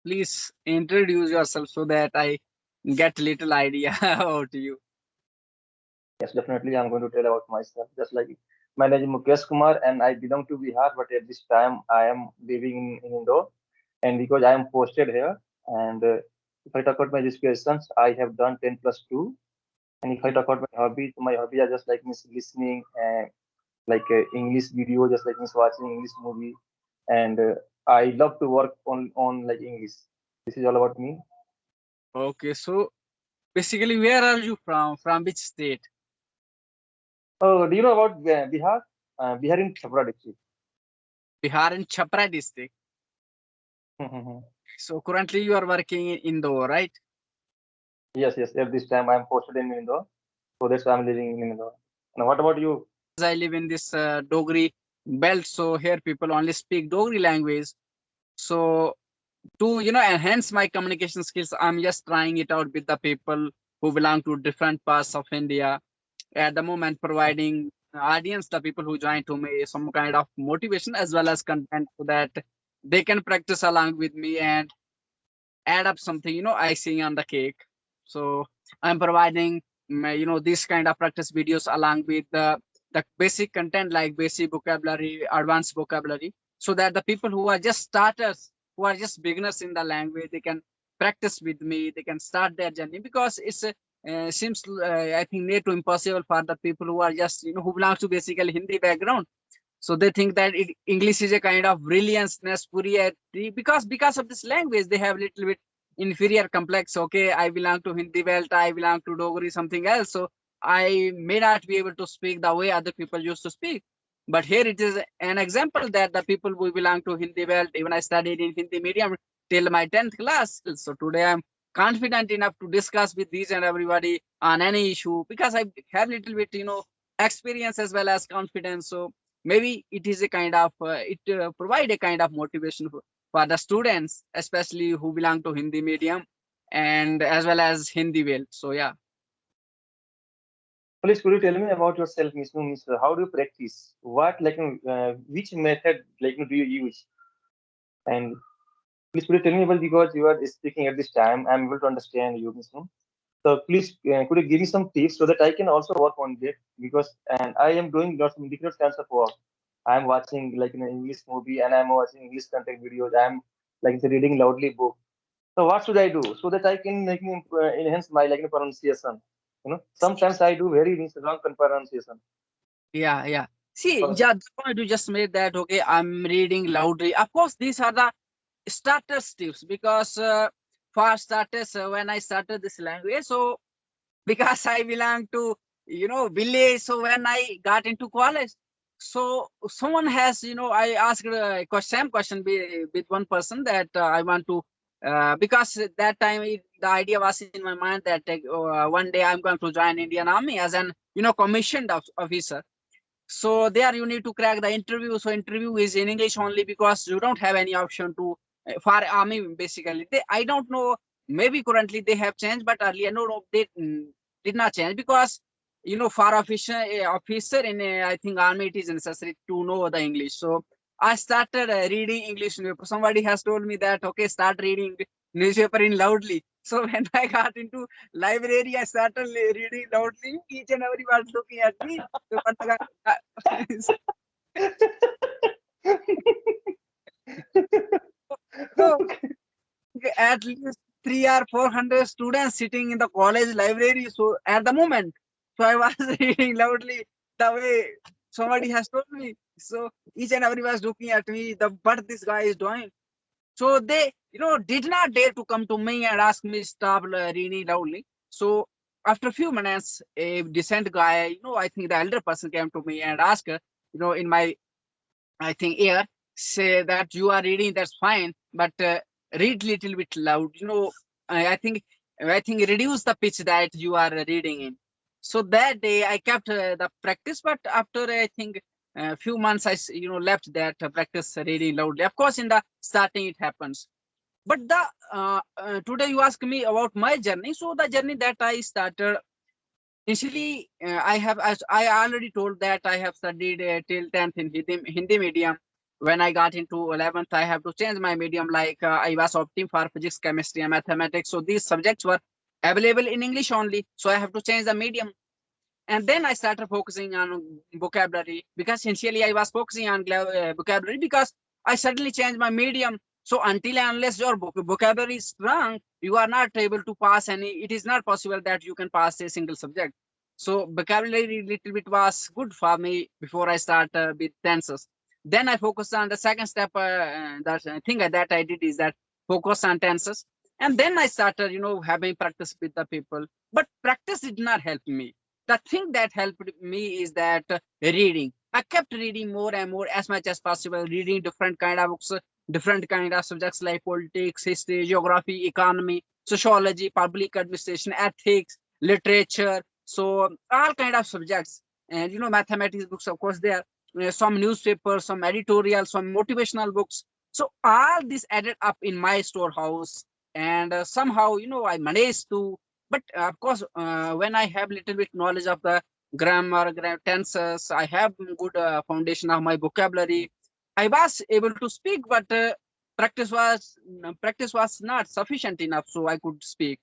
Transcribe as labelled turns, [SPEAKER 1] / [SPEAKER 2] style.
[SPEAKER 1] please introduce yourself so that I get little idea about you.
[SPEAKER 2] Yes, definitely. I'm going to tell about myself. Just like my name is Mukesh Kumar, and I belong to Bihar, but at this time I am living in Indore, and because I am posted here, and if I talk about my educations, I have done 10 plus 2, and if I talk about my hobbies are just like miss listening and like English video, just like miss watching English movie, and I love to work on like English. This is all about me.
[SPEAKER 1] Okay, so basically, where are you from? From which state?
[SPEAKER 2] Oh, do you know about Bihar? Bihar in Chhapra district.
[SPEAKER 1] Bihar and Chhapra district. So currently you are working in Indore, right?
[SPEAKER 2] Yes, yes. At this time, I'm posted in Indore, so that's why I'm living in Indore. And what about you?
[SPEAKER 1] As I live in this Dogri belt, so here people only speak Dogri language. So to enhance my communication skills, I'm just trying it out with the people who belong to different parts of India. At the moment, providing audience, the people who join to me, some kind of motivation as well as content so that they can practice along with me and add up something, icing on the cake. So I'm providing this kind of practice videos along with the basic content like basic vocabulary, advanced vocabulary, so that the people who are just starters, who are just beginners in the language, they can practice with me, they can start their journey, because it's seems I think near to impossible for the people who are just who belongs to basically Hindi background. So they think that English is a kind of brilliance, superiority, because of this language they have little bit inferior complex. Okay, I belong to Hindi belt, I belong to Dogri, something else. So I may not be able to speak the way other people used to speak. But here it is an example that the people who belong to Hindi belt, even I studied in Hindi medium till my 10th class. So today I'm confident enough to discuss with these and everybody on any issue because I have little bit, experience as well as confidence. So maybe it is a kind of it provide a kind of motivation for the students, especially who belong to Hindi medium and as well as Hindi well. So yeah.
[SPEAKER 2] Please, could you tell me about yourself, Miss? Miss, how do you practice? What like which method like do you use? And please, could you tell me about because you are speaking at this time, I'm able to understand you, Miss. So please, could you give me some tips so that I can also work on it? Because and I am doing lots of different kinds of work. I'm watching like an English movie and I'm watching English content videos. I'm like reading loudly book. So what should I do so that I can like enhance my like pronunciation? Sometimes I do very wrong pronunciation.
[SPEAKER 1] Yeah. See,
[SPEAKER 2] So,
[SPEAKER 1] yeah, the point you just made that, okay, I'm reading loudly. Of course, these are the starter tips because for starters, when I started this language, so because I belong to village. So when I got into college, so someone has I asked a same question with one person that I want to because at that time the idea was in my mind that one day I'm going to join Indian Army as an commissioned officer. So there you need to crack the interview. So interview is in English only because you don't have any option to for army basically. I don't know. Maybe currently they have changed, but earlier no, they did not change because for officer in I think army it is necessary to know the English. So I started reading English newspaper. Somebody has told me that okay, start reading newspaper in loudly. So when I got into library, I started reading loudly. Each and every was looking at me. So what the so at least 3 or 400 students sitting in the college library. So at the moment, so I was reading loudly the way somebody has told me. So each and every was looking at me. The what this guy is doing. So they, did not dare to come to me and ask me stop reading loudly. So after a few minutes, a decent guy, I think the elder person came to me and asked, in my I think here say that you are reading, that's fine, but read little bit loud. I think reduce the pitch that you are reading in. So that day I kept the practice, but after I think a few months left that practice reading loudly. Of course, in the starting it happens, but the today you ask me about my journey. So the journey that I started initially, I already told that I have studied till 10th in Hindi medium. when I got into 11th, I have to change my medium. Like I was opting for physics, chemistry, and mathematics. So these subjects were available in English only. So I have to change the medium. And then I started focusing on vocabulary, because initially I was focusing on vocabulary, because I suddenly changed my medium. So until and unless your vocabulary is strong, you are not able to pass any. It is not possible that you can pass a single subject. So vocabulary little bit was good for me before I start with tenses. Then I focused on the second step. That thing that I did is that focus on tenses, and then I started, having practice with the people. But practice did not help me. The thing that helped me is that reading. I kept reading more and more as much as possible, reading different kind of books, different kind of subjects like politics, history, geography, economy, sociology, public administration, ethics, literature. So all kind of subjects, and mathematics books, of course, there. Some newspapers, some editorial, some motivational books. So all this added up in my storehouse, and somehow I managed to. But of course, when I have little bit knowledge of the grammar, tenses, I have good foundation of my vocabulary. I was able to speak, but practice was not sufficient enough, so I could speak.